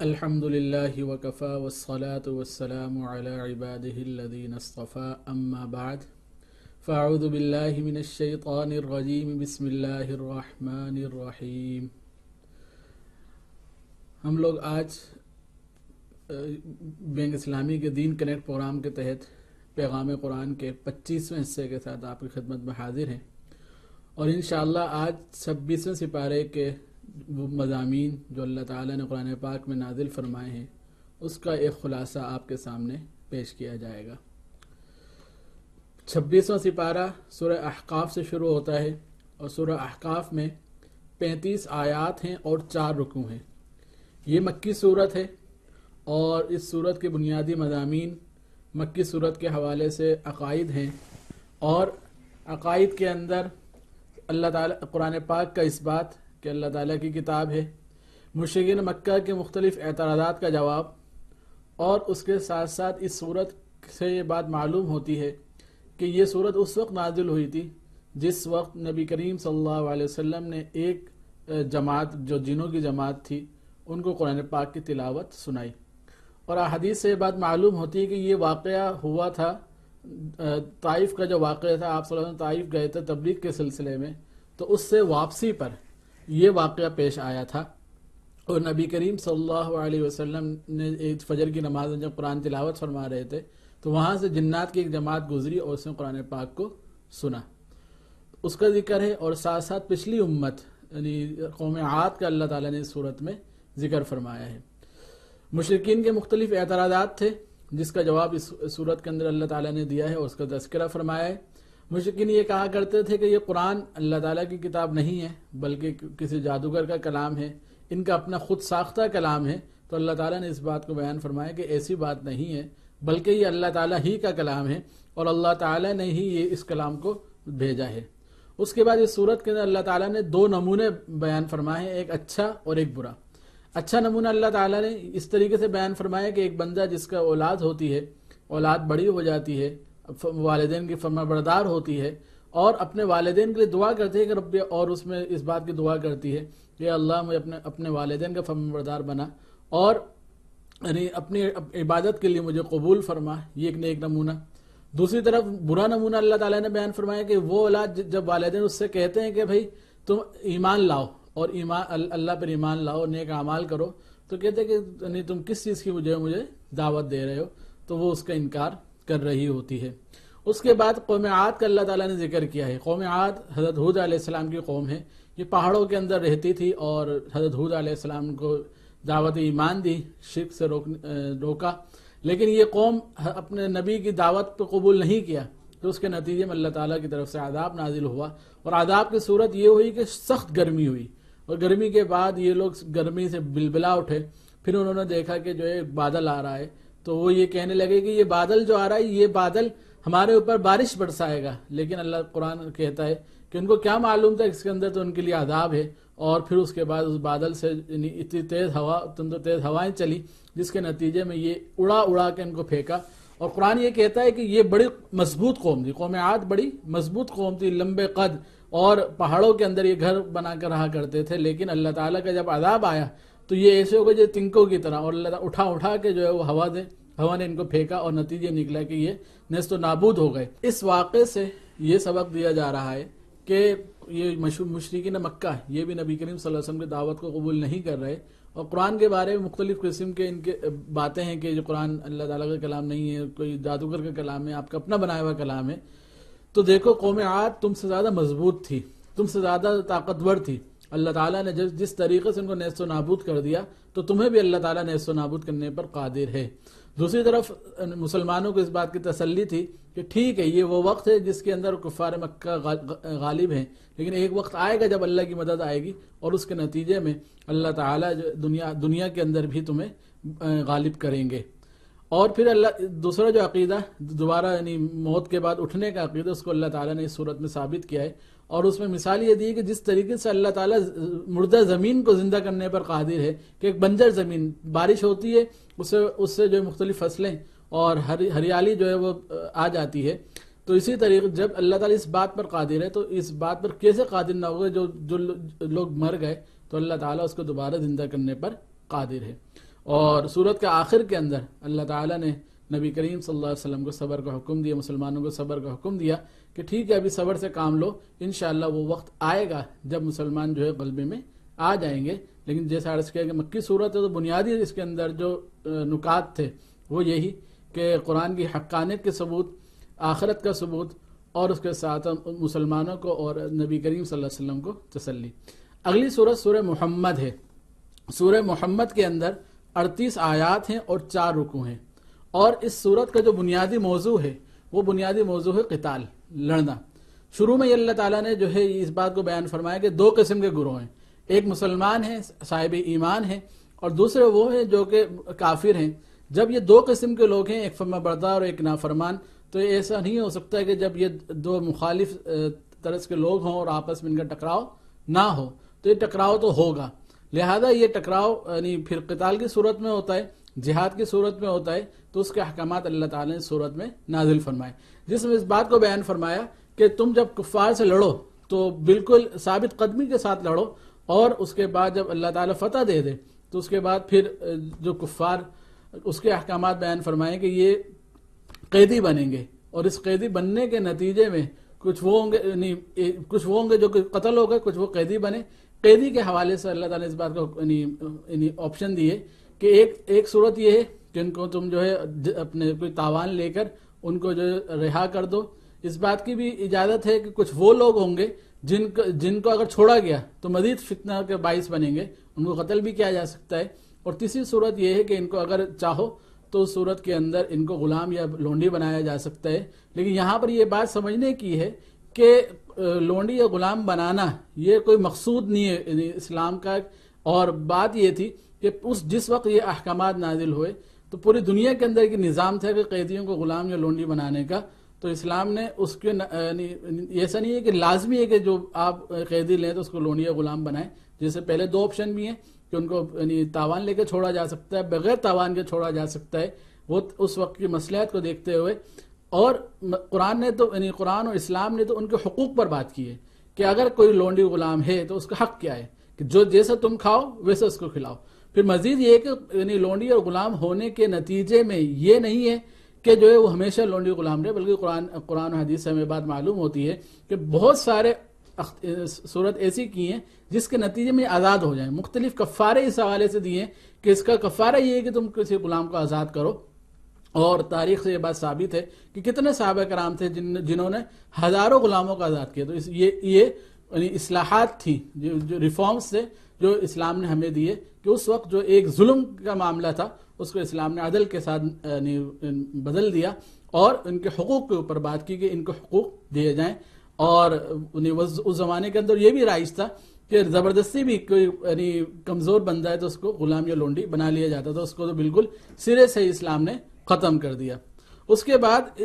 الحمد للہ وکفا والصلاة والسلام علی عباده الذین اصطفى اما بعد فاعوذ باللہ من الشیطان الرجیم بسم اللہ الرحمن الرحیم۔ ہم لوگ آج بینک اسلامی کے دین کنیکٹ پروگرام کے تحت پیغام قرآن کے 25ویں حصے کے ساتھ آپ کی خدمت میں حاضر ہیں، اور انشاءاللہ آج 26ویں سپارے کے وہ مضامین جو اللہ تعالیٰ نے قرآن پاک میں نازل فرمائے ہیں اس کا ایک خلاصہ آپ کے سامنے پیش کیا جائے گا۔ 26واں سپارہ سورہ احقاف سے شروع ہوتا ہے، اور سورہ احقاف میں 35 آیات ہیں اور 4 رکوع ہیں۔ یہ مکی صورت ہے، اور اس صورت کے بنیادی مضامین مکی صورت کے حوالے سے عقائد ہیں، اور عقائد کے اندر اللہ تعالیٰ قرآن پاک کا اس بات کہ اللہ تعالیٰ کی کتاب ہے، مشرکین مکہ کے مختلف اعتراضات کا جواب، اور اس کے ساتھ ساتھ اس صورت سے یہ بات معلوم ہوتی ہے کہ یہ صورت اس وقت نازل ہوئی تھی جس وقت نبی کریم صلی اللہ علیہ وسلم نے ایک جماعت جو جنوں کی جماعت تھی ان کو قرآن پاک کی تلاوت سنائی، اور احادیث سے یہ بات معلوم ہوتی ہے کہ یہ واقعہ ہوا تھا طائف کا جو واقعہ تھا۔ آپ صلی اللہ علیہ وسلم طائف گئے تھے تبلیغ کے سلسلے میں، تو اس سے واپسی پر یہ واقعہ پیش آیا تھا، اور نبی کریم صلی اللہ علیہ وسلم نے ایک فجر کی نماز میں جب قرآن تلاوت فرما رہے تھے تو وہاں سے جنات کی ایک جماعت گزری اور اس نے قرآن پاک کو سنا، اس کا ذکر ہے۔ اور ساتھ ساتھ پچھلی امت یعنی قوم عاد کا اللہ تعالیٰ نے اس صورت میں ذکر فرمایا ہے۔ مشرکین کے مختلف اعتراضات تھے جس کا جواب اس صورت کے اندر اللہ تعالیٰ نے دیا ہے اور اس کا تذکرہ فرمایا ہے۔ مشرکین یہ کہا کرتے تھے کہ یہ قرآن اللہ تعالیٰ کی کتاب نہیں ہے بلکہ کسی جادوگر کا کلام ہے، ان کا اپنا خود ساختہ کلام ہے، تو اللہ تعالیٰ نے اس بات کو بیان فرمایا کہ ایسی بات نہیں ہے، بلکہ یہ اللہ تعالیٰ ہی کا کلام ہے اور اللہ تعالیٰ نے ہی یہ اس کلام کو بھیجا ہے۔ اس کے بعد اس صورت کے اندر اللہ تعالیٰ نے 2 نمونے بیان فرمائے ہیں، ایک اچھا اور ایک برا۔ اچھا نمونہ اللہ تعالیٰ نے اس طریقے سے بیان فرمایا کہ ایک بندہ جس کا اولاد ہوتی ہے، اولاد بڑی ہو جاتی ہے، والدین کی فرمانبردار ہوتی ہے، اور اپنے والدین کے لیے دعا کرتی ہے کہ رب، اور اس میں اس بات کی دعا کرتی ہے کہ اللہ مجھے اپنے والدین کا فرمانبردار بنا اور یعنی اپنی عبادت کے لیے مجھے قبول فرما۔ یہ ایک نیک نمونہ۔ دوسری طرف برا نمونہ اللہ تعالیٰ نے بیان فرمایا کہ وہ اولاد جب والدین اس سے کہتے ہیں کہ بھائی تم ایمان لاؤ اور اللہ پر ایمان لاؤ، نیک اعمال کرو، تو کہتے ہیں کہ یعنی تم کس چیز کی مجھے دعوت دے رہے ہو، تو وہ اس کا انکار کر رہی ہوتی ہے۔ اس کے بعد قوم عاد کا اللہ تعالیٰ نے ذکر کیا ہے۔ قوم عاد حضرت ہود علیہ السلام کی قوم ہے، یہ پہاڑوں کے اندر رہتی تھی، اور حضرت ہود علیہ السلام کو دعوت ایمان دی، شرک سے روکا، لیکن یہ قوم اپنے نبی کی دعوت پہ قبول نہیں کیا، تو اس کے نتیجے میں اللہ تعالیٰ کی طرف سے عذاب نازل ہوا، اور عذاب کی صورت یہ ہوئی کہ سخت گرمی ہوئی، اور گرمی کے بعد یہ لوگ گرمی سے بلبلا اٹھے۔ پھر انہوں نے دیکھا کہ جو ہے بادل آ رہا ہے، تو وہ یہ کہنے لگے کہ یہ بادل جو آ رہا ہے یہ بادل ہمارے اوپر بارش برسائے گا، لیکن اللہ قرآن کہتا ہے کہ ان کو کیا معلوم تھا اس کے اندر تو ان کے لیے عذاب ہے۔ اور پھر اس کے بعد اس بادل سے اتنی تیز ہوائیں چلی جس کے نتیجے میں یہ اڑا کے ان کو پھینکا۔ اور قرآن یہ کہتا ہے کہ یہ بڑی مضبوط قوم تھی، قوم عاد بڑی مضبوط قوم تھی، لمبے قد، اور پہاڑوں کے اندر یہ گھر بنا کر رہا کرتے تھے، لیکن اللہ تعالیٰ کا جب عذاب آیا تو یہ ایسے ہو گئے جو تنکوں کی طرح، اور اللہ تعالیٰ اٹھا کے جو ہے وہ ہوا نے ان کو پھینکا، اور نتیجہ نکلا کہ یہ نیست و نابود ہو گئے۔ اس واقعے سے یہ سبق دیا جا رہا ہے کہ یہ مشرکین مکہ یہ بھی نبی کریم صلی اللہ علیہ وسلم کی دعوت کو قبول نہیں کر رہے، اور قرآن کے بارے میں مختلف قسم کے ان کے باتیں ہیں کہ جو قرآن اللہ تعالیٰ کا کلام نہیں ہے، کوئی جادوگر کا کلام ہے، آپ کا اپنا بنایا ہوا کلام ہے۔ تو دیکھو قوم عاد تم سے زیادہ مضبوط تھی، تم سے زیادہ طاقتور تھی، اللہ تعالیٰ نے جس طریقے سے ان کو نیست و نابود کر دیا تو تمہیں بھی اللہ تعالیٰ نیست و نابود کرنے پر قادر ہے۔ دوسری طرف مسلمانوں کو اس بات کی تسلی تھی کہ ٹھیک ہے یہ وہ وقت ہے جس کے اندر کفار مکہ غالب ہیں، لیکن ایک وقت آئے گا جب اللہ کی مدد آئے گی، اور اس کے نتیجے میں اللہ تعالیٰ دنیا کے اندر بھی تمہیں غالب کریں گے۔ اور پھر اللہ دوسرا جو عقیدہ دوبارہ یعنی موت کے بعد اٹھنے کا عقیدہ، اس کو اللہ تعالیٰ نے اس صورت میں ثابت کیا ہے، اور اس میں مثال یہ دی کہ جس طریقے سے اللہ تعالیٰ مردہ زمین کو زندہ کرنے پر قادر ہے کہ ایک بنجر زمین بارش ہوتی ہے اس سے جو مختلف فصلیں اور ہریالی جو ہے وہ آ جاتی ہے، تو اسی طریقے جب اللہ تعالیٰ اس بات پر قادر ہے تو اس بات پر کیسے قادر نہ ہوگا جو لوگ مر گئے، تو اللہ تعالیٰ اس کو دوبارہ زندہ کرنے پر قادر ہے۔ اور سورت کے آخر کے اندر اللہ تعالیٰ نے نبی کریم صلی اللہ علیہ وسلم کو صبر کا حکم دیا، مسلمانوں کو صبر کا حکم دیا کہ ٹھیک ہے ابھی صبر سے کام لو، انشاءاللہ وہ وقت آئے گا جب مسلمان جو ہے غلبے میں آ جائیں گے۔ لیکن جیسا عرض کیا کہ مکی صورت ہے تو بنیادی اس کے اندر جو نکات تھے وہ یہی کہ قرآن کی حقانیت کے ثبوت، آخرت کا ثبوت، اور اس کے ساتھ مسلمانوں کو اور نبی کریم صلی اللہ علیہ وسلم کو تسلی۔ اگلی صورت سورہ محمد ہے۔ سورہ محمد کے اندر 38 آیات ہیں اور 4 رکوع ہیں، اور اس صورت کا جو بنیادی موضوع ہے وہ بنیادی موضوع ہے قتال، لڑنا۔ شروع میں اللہ تعالیٰ نے جو ہے اس بات کو بیان فرمایا کہ 2 قسم کے گروہ ہیں، ایک مسلمان ہیں صاحب ایمان ہیں، اور دوسرے وہ ہیں جو کہ کافر ہیں۔ جب یہ 2 قسم کے لوگ ہیں، ایک فرما بردار اور ایک نافرمان، تو ایسا نہیں ہو سکتا کہ جب یہ 2 مخالف طرز کے لوگ ہوں اور آپس میں ان کا ٹکراؤ نہ ہو، تو یہ ٹکراؤ تو ہوگا۔ لہذا یہ ٹکراؤ یعنی پھر قتال کی صورت میں ہوتا ہے، جہاد کی صورت میں ہوتا ہے، تو اس کے احکامات اللہ تعالیٰ نے صورت میں نازل فرمائے، جس میں اس بات کو بیان فرمایا کہ تم جب کفار سے لڑو تو بالکل ثابت قدمی کے ساتھ لڑو، اور اس کے بعد جب اللہ تعالیٰ فتح دے دے تو اس کے بعد پھر جو کفار، اس کے احکامات بیان فرمائیں کہ یہ قیدی بنیں گے، اور اس قیدی بننے کے نتیجے میں کچھ وہ ہوں گے جو کہ قتل ہو گئے، کچھ وہ قیدی بنے۔ قیدی کے حوالے سے اللہ تعالیٰ نے اس بات کو آپشن دیے کہ ایک صورت یہ ہے کہ ان کو تم جو ہے اپنے کوئی تاوان لے کر ان کو جو رہا کر دو۔ اس بات کی بھی اجازت ہے کہ کچھ وہ لوگ ہوں گے جن کو اگر چھوڑا گیا تو مزید فتنہ کے باعث بنیں گے، ان کو قتل بھی کیا جا سکتا ہے۔ اور تیسری صورت یہ ہے کہ ان کو اگر چاہو تو اس صورت کے اندر ان کو غلام یا لونڈی بنایا جا سکتا ہے۔ لیکن یہاں پر یہ بات سمجھنے کی ہے کہ لونڈی یا غلام بنانا یہ کوئی مقصود نہیں ہے اسلام کا، اور بات یہ تھی کہ جس وقت یہ احکامات نازل ہوئے تو پوری دنیا کے اندر ایک نظام تھا کہ قیدیوں کو غلام یا لونڈی بنانے کا، تو اسلام نے اس کے ایسا نہیں ہے کہ لازمی ہے کہ جو آپ قیدی لیں تو اس کو لونڈی یا غلام بنائیں۔ جیسے پہلے 2 آپشن بھی ہیں کہ ان کو تاوان لے کے چھوڑا جا سکتا ہے، بغیر تاوان کے چھوڑا جا سکتا ہے، وہ اس وقت کی مصلحت کو دیکھتے ہوئے۔ اور قرآن نے تو قرآن اور اسلام نے تو ان کے حقوق پر بات کی ہے کہ اگر کوئی لونڈی غلام ہے تو اس کا حق کیا ہے کہ جو جیسا تم کھاؤ ویسا اس کو کھلاؤ۔ پھر مزید یہ کہ لونڈی اور غلام ہونے کے نتیجے میں یہ نہیں ہے کہ جو ہے وہ ہمیشہ لونڈی غلام رہے، بلکہ قرآن و حدیث سے ہمیں بات معلوم ہوتی ہے کہ بہت سارے صورت ایسی کی ہیں جس کے نتیجے میں آزاد ہو جائیں۔ مختلف کفارے اس حوالے سے دیے ہیں کہ اس کا کفارہ یہ ہے کہ تم کسی غلام کو آزاد کرو، اور تاریخ سے یہ بات ثابت ہے کہ کتنے صحابہ کرام تھے جنہوں نے ہزاروں غلاموں کو آزاد کیا۔ تو یہ اصلاحات تھی، جو ریفارمز تھے جو اسلام نے ہمیں دیے، کہ اس وقت جو ایک ظلم کا معاملہ تھا اس کو اسلام نے عدل کے ساتھ بدل دیا، اور ان کے حقوق کے اوپر بات کی کہ ان کو حقوق دیے جائیں۔ اور اس زمانے کے اندر یہ بھی رائج تھا کہ زبردستی بھی کوئی کمزور بندہ ہے تو اس کو غلام یا لونڈی بنا لیا جاتا تھا، اس کو تو بالکل سرے سے اسلام نے ختم کر دیا۔ اس کے بعد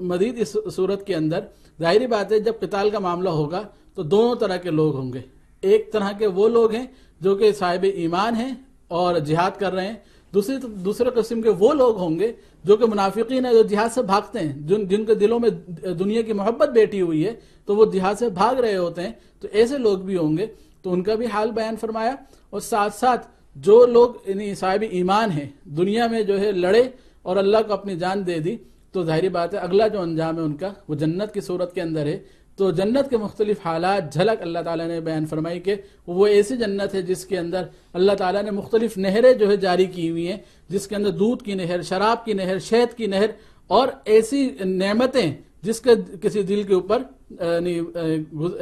مزید اس صورت کے اندر ظاہری بات ہے جب قتال کا معاملہ ہوگا تو دونوں طرح کے لوگ ہوں گے۔ ایک طرح کے وہ لوگ ہیں جو کہ صاحب ایمان ہیں اور جہاد کر رہے ہیں، دوسرے قسم کے وہ لوگ ہوں گے جو کہ منافقین ہیں، جو جہاد سے بھاگتے ہیں، جن کے دلوں میں دنیا کی محبت بیٹھی ہوئی ہے تو وہ جہاد سے بھاگ رہے ہوتے ہیں، تو ایسے لوگ بھی ہوں گے، تو ان کا بھی حال بیان فرمایا۔ اور ساتھ ساتھ جو لوگ صاحب ایمان ہیں، دنیا میں جو ہے لڑے اور اللہ کو اپنی جان دے دی، تو ظاہری بات ہے اگلا جو انجام ہے ان کا وہ جنت کی صورت کے اندر ہے۔ تو جنت کے مختلف حالات جھلک اللہ تعالیٰ نے بیان فرمائی کہ وہ ایسی جنت ہے جس کے اندر اللہ تعالیٰ نے مختلف نہریں جو ہے جاری کی ہوئی ہیں، جس کے اندر دودھ کی نہر، شراب کی نہر، شہد کی نہر، اور ایسی نعمتیں جس کے کسی دل کے اوپر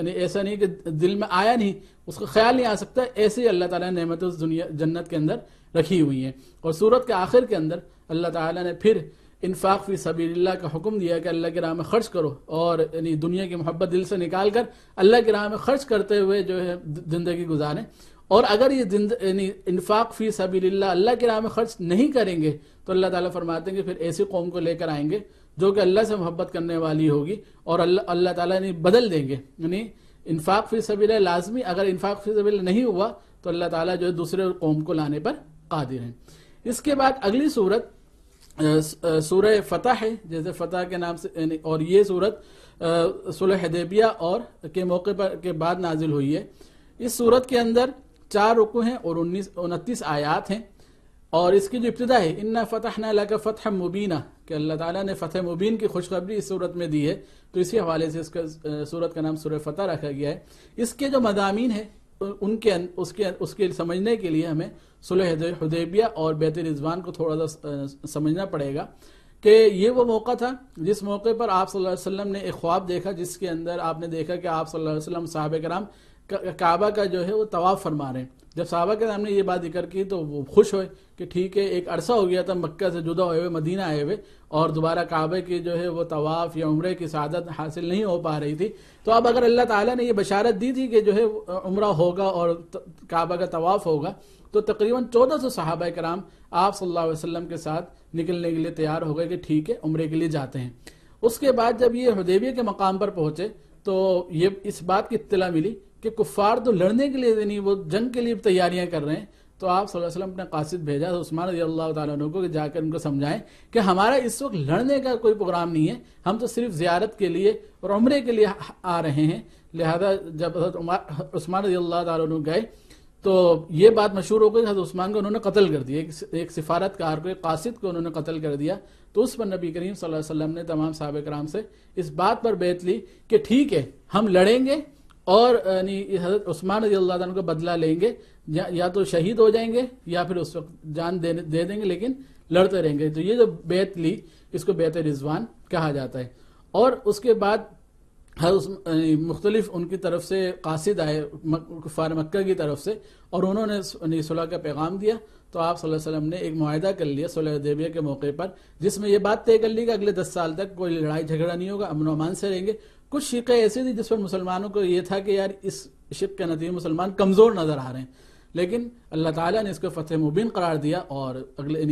ایسا نہیں کہ دل میں آیا نہیں، اس کا خیال نہیں آ سکتا، ایسی اللہ تعالیٰ نے نعمتیں اس جنت کے اندر رکھی ہوئی ہیں۔ اور سورت کے آخر کے اندر اللہ تعالیٰ نے پھر انفاق فی سبیل اللہ کا حکم دیا کہ اللہ کی راہ میں خرچ کرو، اور دنیا کی محبت دل سے نکال کر اللہ کی راہ میں خرچ کرتے ہوئے جو ہے زندگی گزاریں۔ اور اگر یہ انفاق فی سبیل اللہ کی راہ میں خرچ نہیں کریں گے تو اللہ تعالیٰ فرماتے ہیں کہ پھر ایسی قوم کو لے کر آئیں گے جو کہ اللہ سے محبت کرنے والی ہوگی، اور اللہ تعالیٰ بدل دیں گے۔ انفاق فی سبیل اللہ لازمی، اگر انفاق فی سبیل اللہ نہیں ہوا تو اللہ تعالیٰ جو ہے دوسرے قوم کو لانے پر قادر ہیں۔ اس کے بعد اگلی صورت سورہ فتح ہے، جیسے فتح کے نام سے، اور یہ صورت صلح حدیبیہ اور کے موقع پر کے بعد نازل ہوئی ہے۔ اس صورت کے اندر 4 رکوع ہیں اور 29 آیات ہیں، اور اس کی جو ابتدا ہے انا فتحنا لک فتحا مبینا کہ اللہ تعالیٰ نے فتح مبین کی خوشخبری اس صورت میں دی ہے، تو اسی حوالے سے اس کا صورت کا نام سورہ فتح رکھا گیا ہے۔ اس کے جو مضامین ہیں اس کے سمجھنے کے لیے ہمیں صلح حدیبیہ اور بیعت رضوان کو تھوڑا سا سمجھنا پڑے گا کہ یہ وہ موقع تھا جس موقع پر آپ صلی اللہ علیہ وسلم نے ایک خواب دیکھا، جس کے اندر آپ نے دیکھا کہ آپ صلی اللہ علیہ وسلم صحابہ کرام کعبہ کا جو ہے وہ طواف فرما رہے ہیں۔ جب صحابہ کے سامنے یہ بات ذکر کی تو وہ خوش ہوئے کہ ٹھیک ہے، ایک عرصہ ہو گیا تھا مکہ سے جدا ہوئے ہوئے مدینہ آئے ہوئے اور دوبارہ کعبہ کی جو ہے وہ طواف یا عمرے کی سعادت حاصل نہیں ہو پا رہی تھی، تو اب اگر اللہ تعالیٰ نے یہ بشارت دی تھی کہ جو ہے عمرہ ہوگا اور کعبہ کا طواف ہوگا، تو تقریباً 1400 صحابہ کرام آپ صلی اللہ علیہ وسلم کے ساتھ نکلنے کے لیے تیار ہو گئے کہ ٹھیک ہے عمرے کے لیے جاتے ہیں۔ اس کے بعد جب یہ حدیبیہ کے مقام پر پہنچے تو یہ اس بات کی اطلاع ملی کہ کفار تو لڑنے کے لیے نہیں، وہ جنگ کے لیے تیاریاں کر رہے ہیں، تو آپ صلی اللہ علیہ وسلم اپنے قاصد بھیجا عثمان رضی اللہ تعالیٰ عنہ کو کہ جا کر ان کو سمجھائیں کہ ہمارا اس وقت لڑنے کا کوئی پروگرام نہیں ہے، ہم تو صرف زیارت کے لیے اور عمرے کے لیے آ رہے ہیں۔ لہذا جب حضرت عثمان رضی اللہ تعالیٰ عنہ گئے تو یہ بات مشہور ہو گئی، حضرت عثمان کو انہوں نے قتل کر دیا، ایک سفارتکار کو، ایک قاصد کو انہوں نے قتل کر دیا۔ تو اس پر نبی کریم صلی اللہ علیہ وسلم نے تمام صحابہ کرام سے اس بات پر بیعت لی کہ ٹھیک ہے ہم لڑیں گے اور حضرت عثمان رضی اللہ عنہ کو بدلہ لیں گے، یا تو شہید ہو جائیں گے یا پھر اس وقت جان دے دیں گے، لیکن لڑتے رہیں گے۔ تو یہ جو بیعت لی اس کو بیعت رضوان کہا جاتا ہے۔ اور اس کے بعد مختلف ان کی طرف سے قاصد آئے کفار مکہ کی طرف سے، اور انہوں نے صلح کا پیغام دیا، تو آپ صلی اللہ علیہ وسلم نے ایک معاہدہ کر لیا صلح حدیبیہ کے موقع پر، جس میں یہ بات طے کر لی کہ اگلے 10 سال تک کوئی لڑائی جھگڑا نہیں ہوگا، امن و امان سے رہیں گے۔ کچھ شقیں ایسی تھی جس پر مسلمانوں کو یہ تھا کہ یار اس شق کے نتیجے مسلمان کمزور نظر آ رہے ہیں، لیکن اللہ تعالیٰ نے اس کو فتح مبین قرار دیا، اور اگلے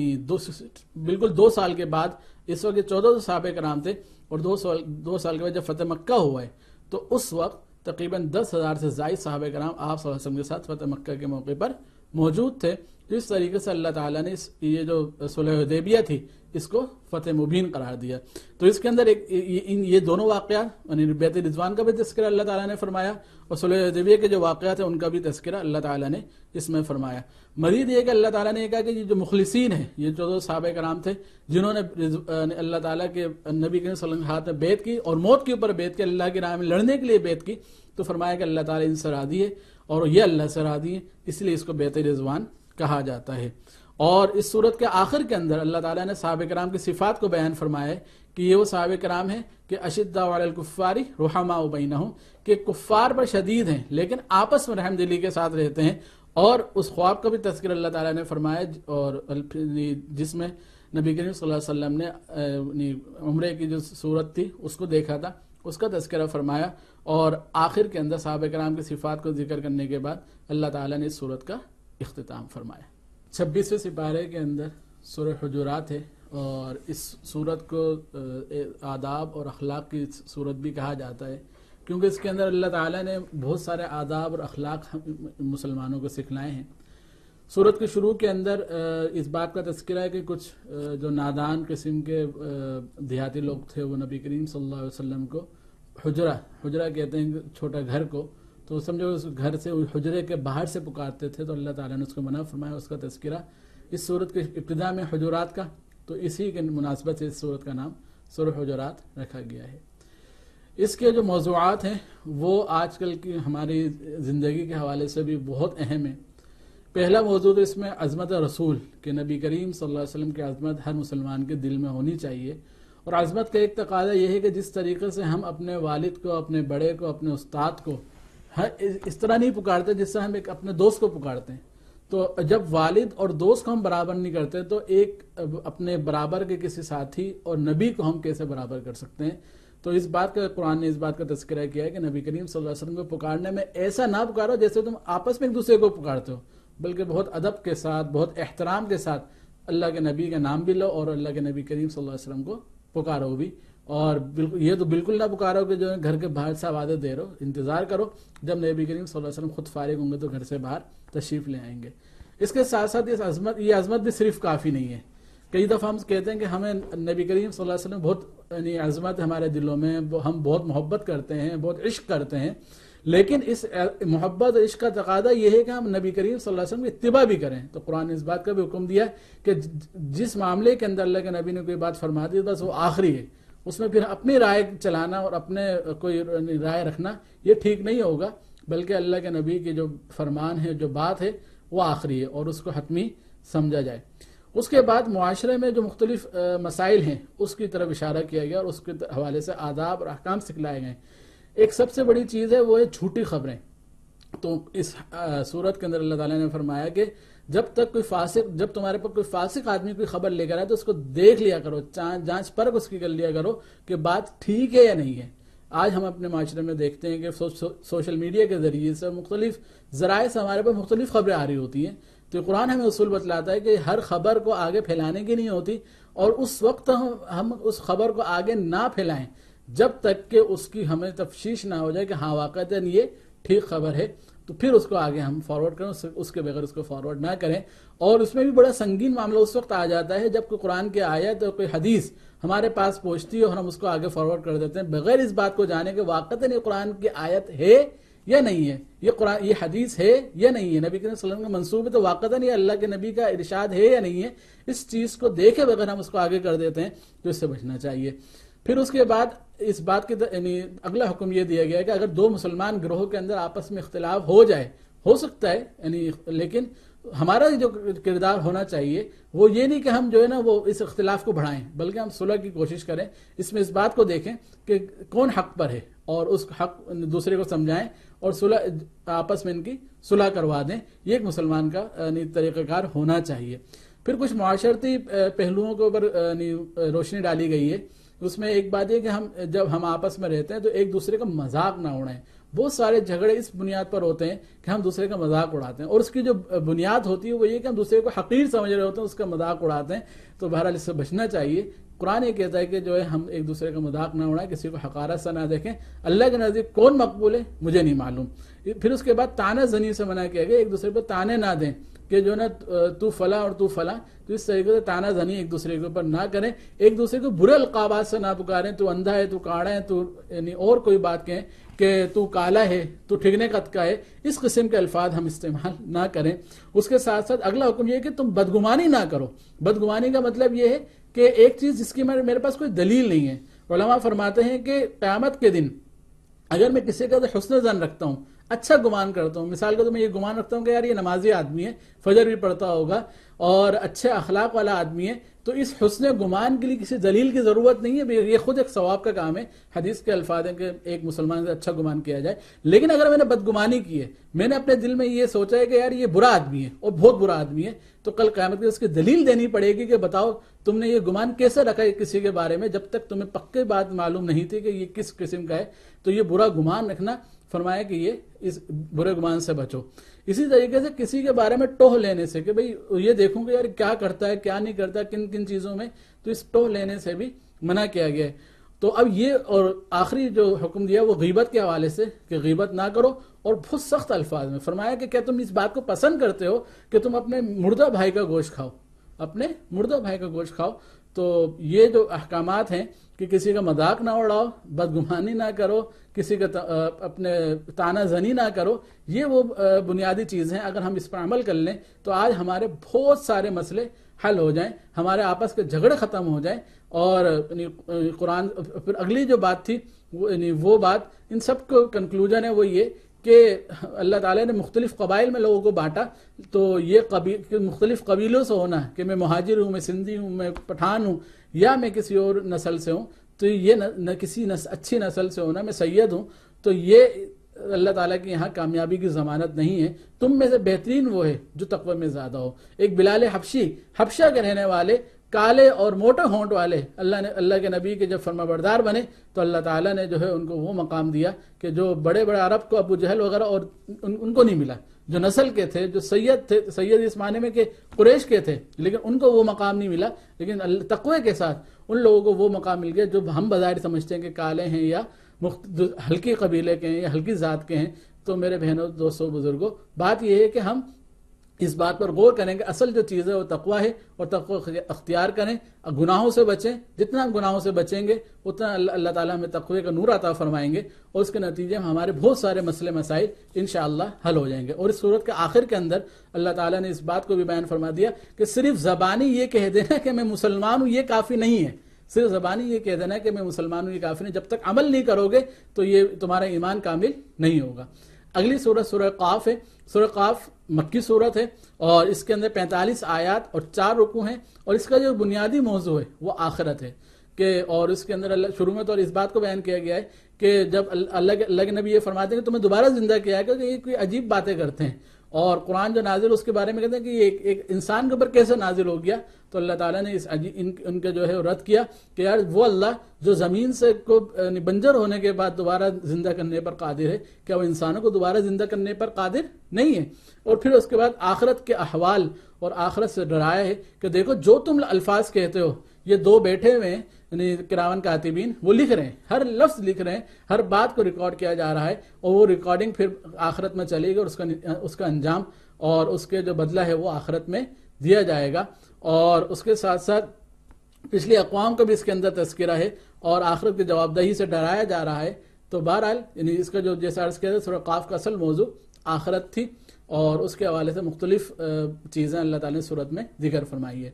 بالکل 2 سال کے بعد، اس وقت 1400 صحابہ کرام تھے، اور 2 سال کے بعد جب فتح مکہ ہوا ہے تو اس وقت تقریباً 10,000 سے زائد صحابہ کرام آپ صلی اللہ علیہ وسلم کے ساتھ فتح مکہ کے موقع پر موجود تھے۔ اس طریقے سے اللہ تعالیٰ نے یہ جو صلح حدیبیہ تھی اس کو فتح مبین قرار دیا۔ تو اس کے اندر یہ دونوں واقعات، یعنی بیعت رضوان کا بھی تذکرہ اللہ تعالیٰ نے فرمایا، اور صلح حدیبیہ کے جو واقعات ہیں ان کا بھی تذکرہ اللہ تعالیٰ نے اس میں فرمایا۔ مزید یہ کہ اللہ تعالیٰ نے یہ کہا کہ یہ جو مخلصین ہیں، یہ 14 صحابہ کرام تھے جنہوں نے اللہ تعالیٰ کے نبی کریم صلی اللہ علیہ وسلم کے ہاتھ میں بیعت کی اور موت کے اوپر بیعت کی، اللہ کی راہ میں لڑنے کے لیے بیعت کی، تو فرمایا کہ اللہ تعالیٰ ان سے راضی ہے اور یہ اللہ سے راضی ہے، اس لیے اس کو بیعت رضوان کہا جاتا ہے۔ اور اس صورت کے آخر کے اندر اللہ تعالیٰ نے صحابہ کرام کی صفات کو بیان فرمایا ہے کہ یہ وہ صحابہ کرام ہیں کہ اشداء علی الکفار رحماء بینہم، کہ کفار پر شدید ہیں لیکن آپس میں رحم دلی کے ساتھ رہتے ہیں۔ اور اس خواب کا بھی تذکر اللہ تعالیٰ نے فرمایا، اور جس میں نبی کریم صلی اللہ علیہ وسلم نے عمرے کی جو صورت تھی اس کو دیکھا تھا، اس کا تذکرہ فرمایا، اور آخر کے اندر صحابہ کرام کی صفات کو ذکر کرنے کے بعد اللہ تعالیٰ نے اس صورت کا اختتام فرمایا۔ 26ویں سپارے کے اندر سورہ حجرات ہے، اور اس صورت کو آداب اور اخلاق کی صورت بھی کہا جاتا ہے، کیونکہ اس کے اندر اللہ تعالیٰ نے بہت سارے آداب اور اخلاق مسلمانوں کو سکھلائے ہیں۔ صورت کے شروع کے اندر اس بات کا تذکرہ ہے کہ کچھ جو نادان قسم کے دیہاتی لوگ تھے وہ نبی کریم صلی اللہ علیہ وسلم کو حجرہ کہتے ہیں چھوٹا گھر کو، تو سمجھو اس گھر سے حجرے کے باہر سے پکارتے تھے، تو اللہ تعالیٰ نے اس کو منع فرمایا۔ اس کا تذکرہ اس صورت کے ابتدا میں حجرات کا، تو اسی کے مناسبت سے اس صورت کا نام سورہ حجرات رکھا گیا ہے۔ اس کے جو موضوعات ہیں وہ آج کل کی ہماری زندگی کے حوالے سے بھی بہت اہم ہیں۔ پہلا موضوع تو اس میں عظمت رسول، کہ نبی کریم صلی اللہ علیہ وسلم کی عظمت ہر مسلمان کے دل میں ہونی چاہیے، اور عظمت کا ایک تقاضا یہ ہے کہ جس طریقے سے ہم اپنے والد کو، اپنے بڑے کو، اپنے استاد کو اس طرح نہیں پکارتے جس سے ہم ایک اپنے دوست کو پکارتے ہیں، تو جب والد اور دوست کو ہم برابر نہیں کرتے تو ایک اپنے برابر کے کسی ساتھی اور نبی کو ہم کیسے برابر کر سکتے ہیں؟ تو اس بات کا قرآن نے اس بات کا تذکرہ کیا ہے کہ نبی کریم صلی اللہ علیہ وسلم کو پکارنے میں ایسا نہ پکارو جیسے تم آپس میں ایک دوسرے کو پکارتے ہو، بلکہ بہت ادب کے ساتھ، بہت احترام کے ساتھ اللہ کے نبی کا نام بھی لو اور اللہ کے نبی کریم صلی اللہ علیہ وسلم کو پکارو بھی۔ اور یہ تو بالکل نہ پکارو کہ جو گھر کے باہر سے آوازیں دے رہو، انتظار کرو جب نبی کریم صلی اللہ علیہ وسلم خود فارغ ہوں گے تو گھر سے باہر تشریف لے آئیں گے۔ اس کے ساتھ ساتھ یہ عظمت بھی صرف کافی نہیں ہے۔ کئی دفعہ ہم کہتے ہیں کہ ہمیں نبی کریم صلی اللہ علیہ وسلم بہت عظمت ہمارے دلوں میں، ہم بہت محبت کرتے ہیں، بہت عشق کرتے ہیں، لیکن اس محبت اور عشق کا تقاضا یہ ہے کہ ہم نبی کریم صلی اللہ علیہ وسلم کی اتباع بھی کریں. تو قرآن نے اس بات کا بھی حکم دیا کہ جس معاملے کے اندر اللہ کے نبی نے کوئی بات فرما دی بس وہ آخری ہے، اس میں پھر اپنی رائے چلانا اور اپنے کوئی رائے رکھنا یہ ٹھیک نہیں ہوگا، بلکہ اللہ کے نبی کی جو فرمان ہے، جو بات ہے، وہ آخری ہے اور اس کو حتمی سمجھا جائے. اس کے بعد معاشرے میں جو مختلف مسائل ہیں اس کی طرف اشارہ کیا گیا اور اس کے حوالے سے آداب اور احکام سکھلائے گئے. ایک سب سے بڑی چیز ہے وہ ہے جھوٹی خبریں. تو اس صورت کے اندر اللہ تعالیٰ نے فرمایا کہ جب تمہارے پاس کوئی فاسق آدمی کوئی خبر لے کر آئے تو اس کو دیکھ لیا کرو، جانچ پرکھ اس کی کر لیا کرو کہ بات ٹھیک ہے یا نہیں ہے. آج ہم اپنے معاشرے میں دیکھتے ہیں کہ سوشل میڈیا کے ذریعے سے مختلف ذرائع سے ہمارے پاس مختلف خبریں آ رہی ہوتی ہیں. تو قرآن ہمیں اصول بتلاتا ہے کہ ہر خبر کو آگے پھیلانے کی نہیں ہوتی، اور اس وقت ہم اس خبر کو آگے نہ پھیلائیں جب تک کہ اس کی ہمیں تفشیش نہ ہو جائے کہ ہاں واقعتاً یہ ٹھیک خبر ہے، تو پھر اس کو آگے ہم فارورڈ کریں، اس کے بغیر اس کو فارورڈ نہ کریں. اور اس میں بھی بڑا سنگین معاملہ اس وقت آ جاتا ہے جب کوئی قرآن کی آیت اور کوئی حدیث ہمارے پاس پہنچتی ہے اور ہم اس کو آگے فارورڈ کر دیتے ہیں بغیر اس بات کو جانے کہ واقعتاً یہ قرآن کی آیت ہے یا نہیں ہے، یہ حدیث ہے یا نہیں ہے، نبی کریم صلی اللہ علیہ وسلم کا منسوب ہے تو واقعتاً یہ اللہ کے نبی کا ارشاد ہے یا نہیں ہے. اس چیز کو دیکھے بغیر ہم اس کو آگے کر دیتے ہیں، تو اس سے بچنا چاہیے. پھر اس کے بعد اس بات کی یعنی اگلا حکم یہ دیا گیا ہے کہ اگر دو مسلمان گروہوں کے اندر آپس میں اختلاف ہو جائے، ہو سکتا ہے یعنی، لیکن ہمارا جو کردار ہونا چاہیے وہ یہ نہیں کہ ہم جو ہے نا وہ اس اختلاف کو بڑھائیں، بلکہ ہم صلح کی کوشش کریں. اس میں اس بات کو دیکھیں کہ کون حق پر ہے اور اس حق دوسرے کو سمجھائیں اور صلح آپس میں ان کی صلح کروا دیں. یہ ایک مسلمان کا طریقہ کار ہونا چاہیے. پھر کچھ معاشرتی پہلوؤں کے اوپر روشنی ڈالی گئی ہے. اس میں ایک بات یہ کہ جب ہم آپس میں رہتے ہیں تو ایک دوسرے کا مذاق نہ اڑائیں. بہت سارے جھگڑے اس بنیاد پر ہوتے ہیں کہ ہم دوسرے کا مذاق اڑاتے ہیں، اور اس کی جو بنیاد ہوتی ہے وہ یہ کہ ہم دوسرے کو حقیر سمجھ رہے ہوتے ہیں، اس کا مذاق اڑاتے ہیں. تو بہرحال اس سے بچنا چاہیے. قرآن یہ کہتا ہے کہ جو ہے ہم ایک دوسرے کا مذاق نہ اڑائیں، کسی کو حقارت سے نہ دیکھیں. اللہ کے نزدیک کون مقبول ہے مجھے نہیں معلوم. پھر اس کے بعد تانا زنی سے منع کیا گیا، ایک دوسرے پہ تانے نہ دیں کہ جو نا تو فلاں اور تو فلاں. تو اس طریقے سے تانا زنی ایک دوسرے کے اوپر نہ کریں، ایک دوسرے کو برے القابات سے نہ پکاریں. تو اندھا ہے، تو کاڑا ہے، تو یعنی اور کوئی بات کہیں کہ تو کالا ہے، تو ٹھگنے قد کا ہے. اس قسم کے الفاظ ہم استعمال نہ کریں. اس کے ساتھ ساتھ اگلا حکم یہ ہے کہ تم بدگمانی نہ کرو. بدگمانی کا مطلب یہ ہے کہ ایک چیز جس کی میرے پاس کوئی دلیل نہیں ہے. علماء فرماتے ہیں کہ قیامت کے دن اگر میں کسی کا حسن ظن رکھتا ہوں، اچھا گمان کرتا ہوں، مثال کے طور میں یہ گمان رکھتا ہوں کہ یار یہ نمازی آدمی ہے، فجر بھی پڑھتا ہوگا اور اچھے اخلاق والا آدمی ہے، تو اس حسن گمان کے لیے کسی دلیل کی ضرورت نہیں ہے، یہ خود ایک ثواب کا کام ہے. حدیث کے الفاظ ہیں کہ ایک مسلمان سے اچھا گمان کیا جائے. لیکن اگر میں نے بدگمانی کی ہے، میں نے اپنے دل میں یہ سوچا ہے کہ یار یہ برا آدمی ہے اور بہت برا آدمی ہے، تو کل قیامت میں اس کی دلیل دینی پڑے گی کہ بتاؤ تم نے یہ گمان کیسے رکھا ہے کسی کے بارے میں، جب تک تمہیں پکی بات معلوم نہیں تھی کہ یہ کس قسم کا ہے. تو یہ برا گمان رکھنا، فرمایا کہ یہ اس برے گمان سے بچو. اسی طریقے سے کسی کے بارے میں ٹوہ لینے سے کہ بھئی یہ دیکھوں کہ یار کیا کرتا ہے کیا نہیں کرتا، کن کن چیزوں میں، تو اس ٹوہ لینے سے بھی منع کیا گیا ہے. تو اب یہ اور آخری جو حکم دیا وہ غیبت کے حوالے سے کہ غیبت نہ کرو، اور بہت سخت الفاظ میں فرمایا کہ کیا تم اس بات کو پسند کرتے ہو کہ تم اپنے مردہ بھائی کا گوشت کھاؤ، اپنے مردہ بھائی کا گوشت کھاؤ. تو یہ جو احکامات ہیں کہ کسی کا مذاق نہ اڑاؤ، بدگمانی نہ کرو، کسی کا اپنے تانا زنی نہ کرو، یہ وہ بنیادی چیز ہیں. اگر ہم اس پر عمل کر لیں تو آج ہمارے بہت سارے مسئلے حل ہو جائیں، ہمارے آپس کے جھگڑے ختم ہو جائیں. اور قرآن پھر اگلی جو بات تھی وہ بات ان سب کو کنکلوژن ہے وہ یہ کہ اللہ تعالیٰ نے مختلف قبائل میں لوگوں کو بانٹا. تو یہ مختلف قبیلوں سے ہونا کہ میں مہاجر ہوں، میں سندھی ہوں، میں پٹھان ہوں، یا میں کسی اور نسل سے ہوں، تو یہ نہ کسی اچھی نسل سے ہونا، میں سید ہوں، تو یہ اللہ تعالیٰ کی یہاں کامیابی کی ضمانت نہیں ہے. تم میں سے بہترین وہ ہے جو تقوی میں زیادہ ہو. ایک بلال حبشی، حبشہ کے رہنے والے، کالے اور موٹے ہونٹ والے، اللہ کے نبی کے جب فرما بردار بنے تو اللہ تعالیٰ نے جو ہے ان کو وہ مقام دیا کہ جو بڑے بڑے عرب کو ابو جہل وغیرہ اور ان کو نہیں ملا، جو نسل کے تھے، جو سید تھے، سید اس معنی میں کہ قریش کے تھے، لیکن ان کو وہ مقام نہیں ملا. لیکن تقوی کے ساتھ ان لوگوں کو وہ مقام مل گیا جو ہم بظاہر سمجھتے ہیں کہ کالے ہیں یا ہلکی قبیلے کے ہیں یا ہلکی ذات کے ہیں. تو میرے بہنوں، دوستوں، بزرگوں، بات یہ ہے کہ ہم اس بات پر غور کریں کہ اصل جو چیز ہے وہ تقوی ہے، اور تقوی اختیار کریں، گناہوں سے بچیں، جتنا گناہوں سے بچیں گے اتنا اللہ تعالیٰ ہمیں تقوی کا نور عطا فرمائیں گے، اور اس کے نتیجے میں ہمارے بہت سارے مسئلے مسائل انشاءاللہ حل ہو جائیں گے۔ اور اس صورت کے آخر کے اندر اللہ تعالیٰ نے اس بات کو بھی بیان فرما دیا کہ صرف زبانی یہ کہہ دینا کہ میں مسلمان ہوں یہ کافی نہیں ہے، صرف زبانی یہ کہہ دینا کہ میں مسلمان ہوں یہ کافی نہیں، جب تک عمل نہیں کرو گے تو یہ تمہارا ایمان کامل نہیں ہوگا۔ اگلی سورت سورہ قاف ہے۔ سورہ قاف مکی سورت ہے، اور اس کے اندر 45 آیات اور 4 رکوع ہیں، اور اس کا جو بنیادی موضوع ہے وہ آخرت ہے کہ، اور اس کے اندر اللہ شروع میں تو اس بات کو بیان کیا گیا ہے کہ جب اللہ کے نبی یہ فرماتے ہیں کہ تمہیں دوبارہ زندہ کیا ہے، کیونکہ یہ کوئی عجیب باتیں کرتے ہیں، اور قرآن جو نازل اس کے بارے میں کہتے ہیں کہ یہ ایک انسان کے اوپر کیسے نازل ہو گیا، تو اللہ تعالیٰ نے ان کے جو ہے رد کیا کہ یار وہ اللہ جو زمین سے کو بنجر ہونے کے بعد دوبارہ زندہ کرنے پر قادر ہے، کیا وہ انسانوں کو دوبارہ زندہ کرنے پر قادر نہیں ہے؟ اور پھر اس کے بعد آخرت کے احوال اور آخرت سے ڈرایا ہے کہ دیکھو جو تم الفاظ کہتے ہو، یہ 2 بیٹھے ہوئے ہیں یعنی کراون کاتبین، وہ لکھ رہے ہیں، ہر لفظ لکھ رہے ہیں، ہر بات کو ریکارڈ کیا جا رہا ہے، اور وہ ریکارڈنگ پھر آخرت میں چلے گی، اور اس کا انجام اور اس کے جو بدلہ ہے وہ آخرت میں دیا جائے گا۔ اور اس کے ساتھ ساتھ پچھلی اقوام کا بھی اس کے اندر تذکرہ ہے، اور آخرت کی جواب دہی سے ڈرایا جا رہا ہے۔ تو بہرحال یعنی اس کا جو جیسا عرض کیا تھا سورہ قاف کا اصل موضوع آخرت تھی، اور اس کے حوالے سے مختلف چیزیں اللہ تعالیٰ نے سورت میں ذکر فرمائی ہے۔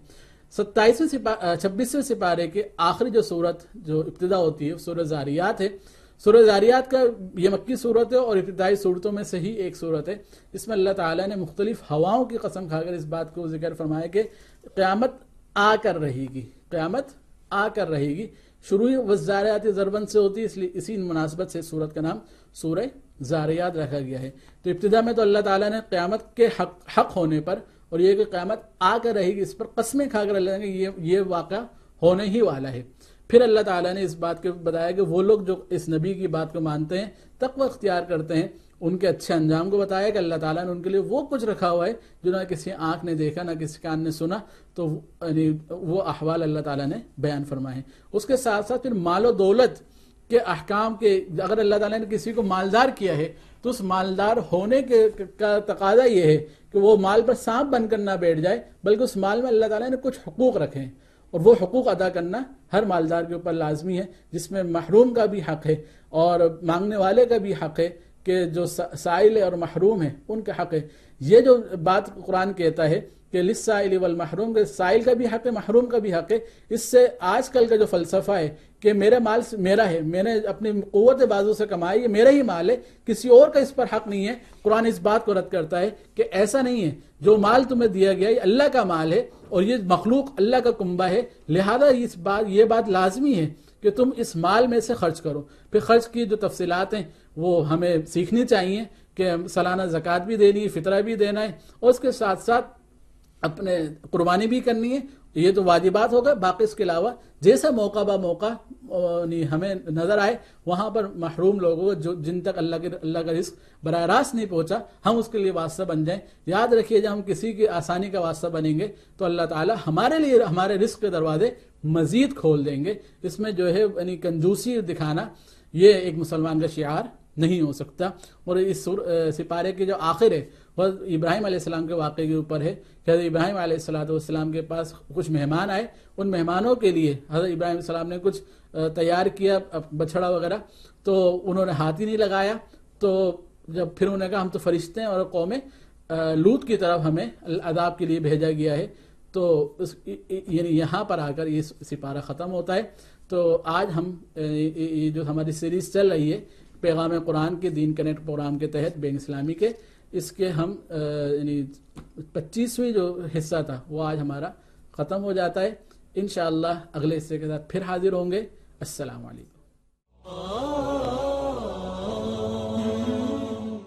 26ویں سپارے کے آخری جو سورت جو ابتدا ہوتی ہے سورہ زاریات ہے۔ سورہ زاریات کا یہ مکی صورت ہے، اور ابتدائی صورتوں میں سے ہی ایک صورت ہے۔ اس میں اللہ تعالیٰ نے مختلف ہواؤں کی قسم کھا کر اس بات کو ذکر فرمایا کہ قیامت آ کر رہے گی، قیامت آ کر رہے گی۔ شروع والزاریات ضربن سے ہوتی ہے، اس لیے اسی مناسبت سے سورت کا نام سورہ زاریات رکھا گیا ہے۔ تو ابتدا میں تو اللہ تعالیٰ نے قیامت کے حق ہونے پر، اور یہ کہ قیامت آ کر رہے گی، اس پر قسمیں کھا کر اللہ نے یہ واقعہ ہونے ہی والا ہے۔ پھر اللہ تعالیٰ نے اس بات کو بتایا کہ وہ لوگ جو اس نبی کی بات کو مانتے ہیں، تقوی اختیار کرتے ہیں، ان کے اچھے انجام کو بتایا کہ اللہ تعالیٰ نے ان کے لیے وہ کچھ رکھا ہوا ہے جو نہ کسی آنکھ نے دیکھا نہ کسی کان نے سنا، تو وہ احوال اللہ تعالیٰ نے بیان فرمائے۔ اس کے ساتھ ساتھ پھر مال و دولت کے احکام کے، اگر اللہ تعالیٰ نے کسی کو مالدار کیا ہے تو اس مالدار ہونے کا تقاضا یہ ہے کہ وہ مال پر سانپ بن کر نہ بیٹھ جائے، بلکہ اس مال میں اللہ تعالیٰ نے کچھ حقوق رکھے ہیں، اور وہ حقوق ادا کرنا ہر مالدار کے اوپر لازمی ہے، جس میں محروم کا بھی حق ہے اور مانگنے والے کا بھی حق ہے، کہ جو سائل اور محروم ہیں ان کا حق ہے۔ یہ جو بات قرآن کہتا ہے کہ للسائل والمحروم، کے سائل کا بھی حق ہے، محروم کا بھی حق ہے، اس سے آج کل کا جو فلسفہ ہے کہ میرا مال میرا ہے، میں نے اپنی قوت بازو سے کمائی، یہ میرا ہی مال ہے، کسی اور کا اس پر حق نہیں ہے، قرآن اس بات کو رد کرتا ہے کہ ایسا نہیں ہے۔ جو مال تمہیں دیا گیا یہ اللہ کا مال ہے، اور یہ مخلوق اللہ کا کنبہ ہے، لہذا یہ بات لازمی ہے کہ تم اس مال میں سے خرچ کرو۔ پھر خرچ کی جو تفصیلات ہیں وہ ہمیں سیکھنی چاہیے کہ سالانہ زکوٰۃ بھی دینی ہے، فطرہ بھی دینا ہے، اور اس کے ساتھ ساتھ اپنے قربانی بھی کرنی ہے، یہ تو واجبات ہوگا۔ باقی اس کے علاوہ جیسا موقع با موقع ہمیں نظر آئے وہاں پر محروم لوگوں کو جن تک اللہ کا رزق براہ راست نہیں پہنچا، ہم اس کے لیے واسطہ بن جائیں۔ یاد رکھیے جب ہم کسی کی آسانی کا واسطہ بنیں گے تو اللہ تعالی ہمارے لیے ہمارے رزق کے دروازے مزید کھول دیں گے۔ اس میں جو ہے یعنی کنجوسی دکھانا یہ ایک مسلمان کا شعار نہیں ہو سکتا۔ اور اس سپارے کے جو آخر ہے وہ ابراہیم علیہ السلام کے واقعے کے اوپر ہے کہ حضرت ابراہیم علیہ السلام کے پاس کچھ مہمان آئے، ان مہمانوں کے لیے حضرت ابراہیم علیہ السلام نے کچھ تیار کیا بچھڑا وغیرہ، تو انہوں نے ہاتھ ہی نہیں لگایا۔ تو جب پھر انہوں نے کہا ہم تو فرشتے ہیں اور قوم لوط کی طرف ہمیں عذاب کے لیے بھیجا گیا ہے، تو یعنی یہاں پر آ کر یہ سپارہ ختم ہوتا ہے۔ تو آج ہم یہ جو ہماری سیریز چل رہی ہے پیغام قرآن کے دین کنیکٹ پروگرام کے تحت بینگ اسلامی کے، اس کے ہم یعنی 25ویں جو حصہ تھا وہ آج ہمارا ختم ہو جاتا ہے۔ انشاءاللہ اگلے حصے کے ساتھ پھر حاضر ہوں گے۔ السلام علیکم۔